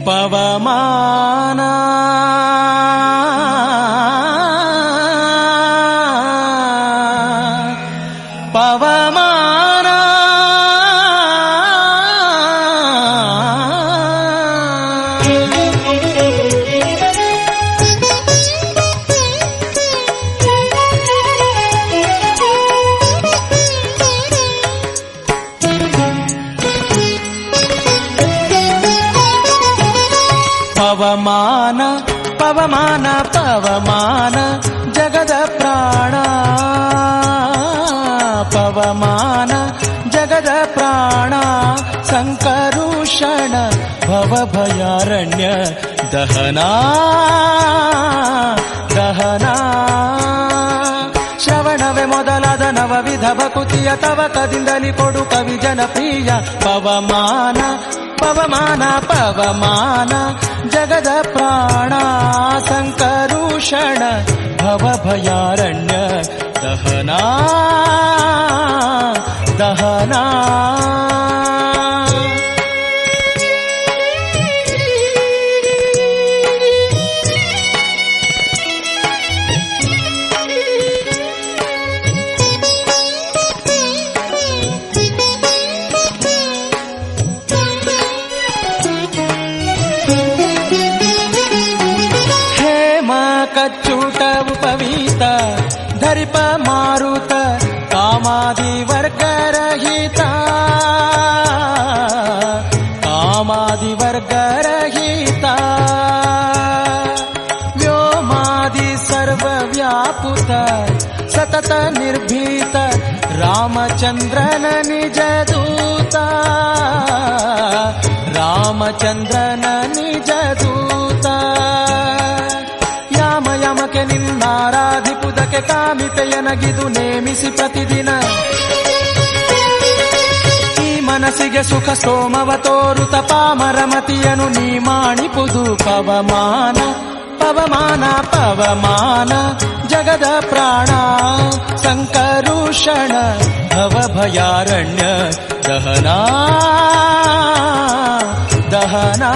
ಪವಮಾನ ಪವಮಾನ ಪವಮಾನ ಪವಮಾನ ಪವಮಾನ ಜಗದ ಪ್ರಾಣ ಪವಮಾನ ಜಗದ ಪ್ರಾಣ ಸಂಕರುಷಣ ಭವಭಯಾರಣ್ಯ ದಹನಾ ದಹನಾ ಶ್ರವಣವೇ ಮೊದಲಾದ ನವವಿಧ ಭಕುತಿಯ ತವಕದಿಂದಲಿ ಕೊಡು ಕವಿ ಜನಪ್ರಿಯ ಪವಮಾನ ಪವಮಾನ ಪವಮಾನ ಜಗದ ಪ್ರಾಣ ಸಂಕರುಷಣ ಭವಭಯಾರಣ್ಯ ದಹನಾ ದಹನಾ ಕಚ್ಚೂಟ ಉಪವೀತ ಧರಿಪ ಮಾರುತ ಕಾಮಾದಿ ವರ್ಗರಹಿತ ಕಾಮಾದಿ ವರ್ಗರಹಿತ ವ್ಯೋಮಾದಿ ಸರ್ವವ್ಯಾಪುತ ಸತತ ನಿರ್ಭೀತ ರಾಮಚಂದ್ರನ ನಿಜ ದೂತ ರಾಮಚಂದ್ರನ ನಿಜ ದೂತ ಯಮಕೆ ನಿನ್ನಾರಾಧಿಪುದಕ್ಕೆ ಕಾಮಿತೆಯನಗಿದು ನೇಮಿಸಿ ಪ್ರತಿದಿನ ಈ ಮನಸ್ಸಿಗೆ ಸುಖ ಸೋಮವ ತೋರುತ ಪಾಮರಮತಿಯನು ನೀ ಮಾಣಿಪುದು ಪವಮಾನ ಪವಮಾನ ಪವಮಾನ ಜಗದ ಪ್ರಾಣ ಸಂಕರುಷಣ ಭವಭಯಾರಣ್ಯ ದಹನಾ ದಹನಾ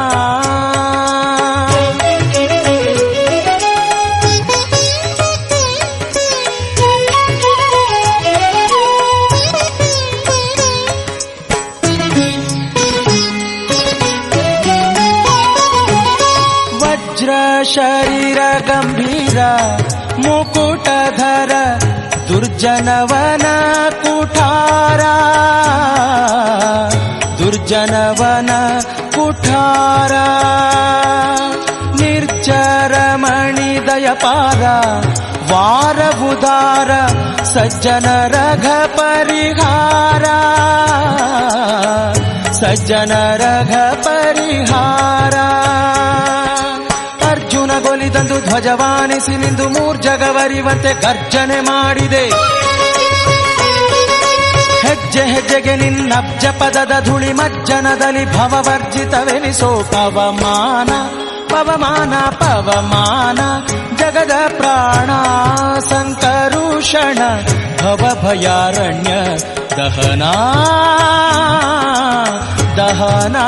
ಶರೀರ ಗಂಭೀರ ಮುಕುಟಧರ ದುರ್ಜನವನ ಕುಠಾರ ದುರ್ಜನವನ ಕುಠಾರ ನಿರ್ಜರ ಮಣಿದಯಪಾರ ವಾರ ಉದಾರ ಸಜ್ಜನ ರಘ ಪರಿಹಾರ ಸಜ್ಜನ ರಘ ಪರಿಹಾರ ಅರ್ಜುನ ಗೊಲಿದಂದು ಧ್ವಜವಾನಿಸಿ ನಿಂದು ಮೂರ್ಜಗವರಿವಂತೆ ಗರ್ಜನೆ ಮಾಡಿದೆ ಹೆಜ್ಜೆ ಹೆಜ್ಜೆಗೆ ನಿನ್ನಬ್ಜ ಪದದ ಧೂಳಿ ಮಜ್ಜನದಲ್ಲಿ ಭವವರ್ಜಿತವೆನಿಸೋ ಪವಮಾನ ಪವಮಾನ ಪವಮಾನ ಜಗದ ಪ್ರಾಣ ಸಂಕರುಷಣ ಭವಭಯಾರಣ್ಯ ದಹನಾ ದಹನಾ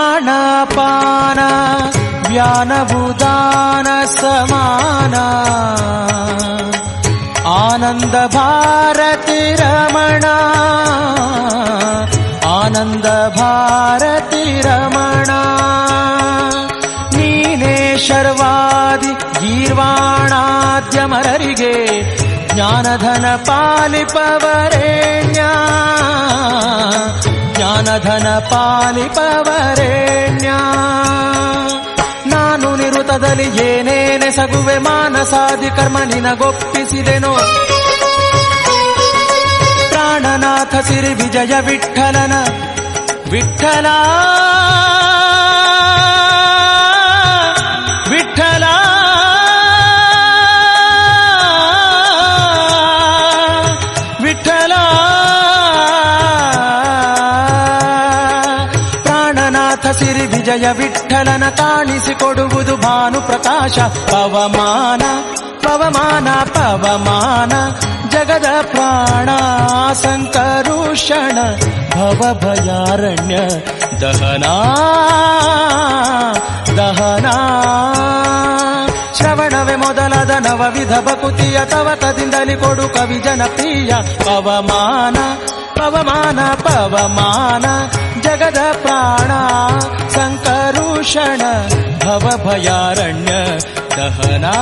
ಪ್ರಾಣಪಾನ ವ್ಯಾನಭೂದಾನ ಸಮಾನ ಆನಂದ ಭಾರತಿ ರಮಣ ಆನಂದ ಭಾರತಿ ರಮಣ ನೀನೇ ಶರ್ವಾದಿ ಗೀರ್ವಾಣಾದ್ಯಮರರಿಗೆ ಜ್ಞಾನಧನ ಪಾಲಿಪವರೇಣ್ಯ ಜ್ಞಾನಧನ ಪಾಲಿಪವರೇಣ್ಯ ನಾನು ನಿರುತದಲ್ಲಿ ಏನೇನೆ ಸಗುವೆ ಮಾನಸಾದಿ ಕರ್ಮ ನಿನಗೊಪ್ಪಿಸಿದೆನೋ ಪ್ರಾಣನಾಥ ಸಿರಿ ವಿಜಯ ವಿಠಲನ ವಿಠಲ ವಿಠಲ ಸಿರಿ ವಿಜಯ ವಿಠಲನ ಕಾಣಿಸಿಕೊಡುವುದು ಭಾನು ಪ್ರಕಾಶ. ಪವಮಾನ ಪವಮಾನ ಪವಮಾನ ಜಗದ ಪ್ರಾಣ ಸಂಕರುಷಣ ಭವಭಯಾರಣ್ಯ ದಹನಾ ದಹನಾ. ಶ್ರವಣವೇ ಮೊದಲಾದ ನವವಿಧ ಭಕುತಿಯ ತವಕದಿಂದಲಿ ಕೊಡು ಕವಿ ಜನಪ್ರಿಯ. ಪವಮಾನ ಪವಮಾನ ಪವಮಾನ ಜಗದ ಪ್ರಾಣ ಸಂಕರುಷಣ ಭವಭಯಾರಣ್ಯ ದಹನಾ.